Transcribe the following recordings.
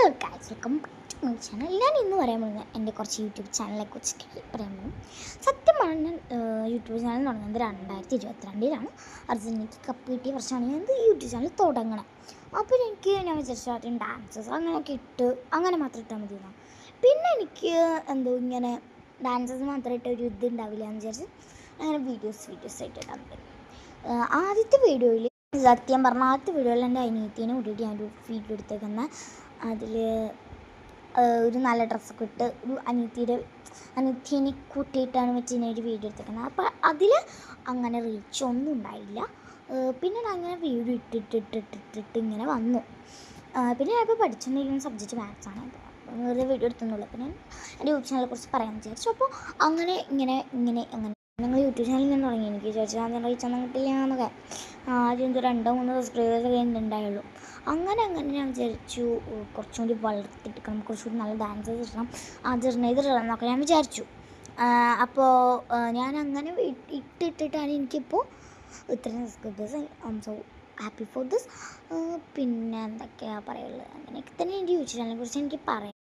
Hello guys, welcome back to my channel. ഞാൻ ഇന്ന് പറയാൻ പോകുന്നത് എൻ്റെ കുറച്ച് യൂട്യൂബ് ചാനലിനെ കുറിച്ച് പറയാൻ പോകും. സത്യമാണ്, ഞാൻ യൂട്യൂബ് ചാനൽ തുടങ്ങുന്നത് 2022 അർജൻറ്റീനയ്ക്ക് കപ്പ് കിട്ടിയ വർഷമാണ് ഞാൻ യൂട്യൂബ് ചാനൽ തുടങ്ങണം. അപ്പോൾ ഞാൻ വിചാരിച്ചു ആദ്യം ഡാൻസസ് അങ്ങനെയൊക്കെ ഇട്ട് അങ്ങനെ മാത്രം ഇട്ടാൽ മതി എന്നാണ്. പിന്നെ എനിക്ക് ഇങ്ങനെ ഡാൻസസ് മാത്രം ഇട്ട ഒരു ഉണ്ടാവില്ല എന്ന് വിചാരിച്ച് അങ്ങനെ വീഡിയോസ് ആയിട്ട് ഇടാൻ പറ്റും. ആദ്യത്തെ വീഡിയോയിൽ എൻ്റെ അനിയത്തിനെ കൂട്ടിയിട്ട് ഞാനൊരു വീഡിയോ എടുത്തേക്കുന്ന അതിൽ ഒരു നല്ല ഡ്രസ്സൊക്കെ ഇട്ട് ഒരു അനിയത്തിനെ കൂട്ടിയിട്ടാണ് ഒരു വീഡിയോ എടുത്തേക്കുന്നത്. അപ്പോൾ അതിൽ അങ്ങനെ റീച്ചൊന്നും ഉണ്ടായില്ല. പിന്നെ ഞാൻ അങ്ങനെ വീഡിയോ ഇട്ടിട്ട് ഇങ്ങനെ വന്നു. പിന്നെ ഞാനിപ്പോൾ പഠിച്ചുകൊണ്ടിരിക്കുന്ന സബ്ജക്റ്റ് മാത്സാണ്. വെറുതെ വീഡിയോ എടുത്തുന്നുള്ളൂ. പിന്നെ എൻ്റെ യൂട്യൂബ് ചാനലിനെ കുറിച്ച് പറയാൻ വിചാരിച്ചു. അപ്പോൾ അങ്ങനെ ഞങ്ങൾ യൂട്യൂബ് ചാനൽ ഞാൻ തുടങ്ങി. എനിക്ക് വിചാരിച്ചാൽ ആദ്യം റീച്ചൊന്നും കിട്ടില്ല എന്നൊക്കെ. ആദ്യം 2-3 സബ്സ്ക്രൈബേഴ്സൊക്കെ ഉണ്ടായുള്ളൂ. അങ്ങനെ ഞാൻ വിചാരിച്ചു കുറച്ചും കൂടി വളർത്തിയെടുക്കണം, കുറച്ചുകൂടി നല്ല ഡാൻസസ് ഇടണം, ഇതിടണം എന്നൊക്കെ ഞാൻ വിചാരിച്ചു. അപ്പോൾ ഞാൻ അങ്ങനെ ഇട്ടിട്ടാണ് എനിക്കിപ്പോൾ ഇത്രയും subscribers. I am so happy for this. പിന്നെ എന്തൊക്കെയാണ് പറയുള്ളത്, അങ്ങനെയൊക്കെ തന്നെ എൻ്റെ യൂട്യൂബ് ചാനലിനെ കുറിച്ച് എനിക്ക് പറയാം.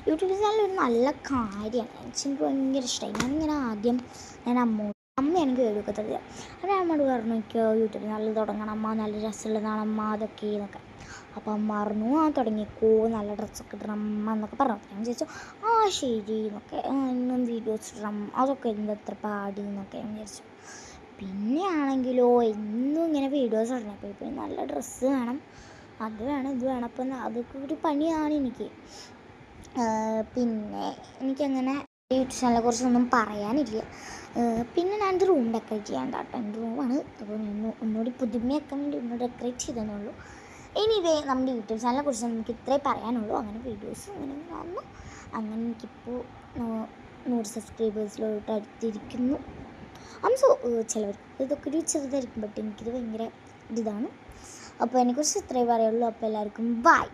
യൂട്യൂബ് ചാനൽ ഒരു നല്ല കാര്യമാണ്. എനിക്ക് ഭയങ്കര ഇഷ്ടമായി. ഞാൻ അമ്മയാണ് കേൾക്കൊക്കെ തരിക. അപ്പോൾ അമ്മയോട് പറഞ്ഞു, എനിക്ക് യൂട്യൂബ് ചാനൽ തുടങ്ങണം അമ്മ, നല്ല രസമുള്ളതാണ് അമ്മ അതൊക്കെ എന്നൊക്കെ. അപ്പോൾ അമ്മ പറഞ്ഞു, തുടങ്ങിക്കോ, നല്ല ഡ്രസ്സൊക്കെ ഇടണം അമ്മ എന്നൊക്കെ പറഞ്ഞു. ഞാൻ വിചാരിച്ചു ശരി എന്നൊക്കെ, ഇന്നും വീഡിയോസ് ഇടണം, അതൊക്കെ എത്ര പാടി എന്നൊക്കെ ഞാൻ വിചാരിച്ചു. പിന്നെ ആണെങ്കിലോ എന്നും ഇങ്ങനെ വീഡിയോസ് ഇടണം. അപ്പോൾ ഇപ്പോൾ നല്ല ഡ്രസ്സ് വേണം, അത് വേണം ഇത് വേണം. അപ്പം അതൊക്കെ ഒരു പണിയാണ് എനിക്ക്. പിന്നെ എനിക്കങ്ങനെ യൂട്യൂബ് ചാനലിനെ കുറിച്ചൊന്നും പറയാനില്ല. പിന്നെ ഞാനൊരു റൂം ഡെക്കറേറ്റ് ചെയ്യാൻ കേട്ടോ. എൻ്റെ റൂമാണ്. അപ്പോൾ ഒന്നുകൂടി പുതുമയാക്കാൻ വേണ്ടി ഒന്ന് ഡെക്കറേറ്റ് ചെയ്തെന്നുള്ളൂ. ഇതേ നമ്മുടെ യൂട്യൂബ് ചാനലിനെ കുറിച്ച് നമുക്ക് ഇത്രേ പറയാനുള്ളൂ. അങ്ങനെ വീഡിയോസ് അങ്ങനെ വന്നു. അങ്ങനെ എനിക്കിപ്പോൾ 100 സബ്സ്ക്രൈബേഴ്സിലോട്ട് അടുത്തിരിക്കുന്നു. സോ ചിലവർക്ക് ഇതൊക്കെ ഒരു ചെറുതായിരിക്കും, ബട്ട് എനിക്കിത് ഭയങ്കര ഇതാണ്. അപ്പോൾ അതിനെക്കുറിച്ച് ഇത്രേ പറയുള്ളൂ. അപ്പോൾ എല്ലാവർക്കും ബൈ.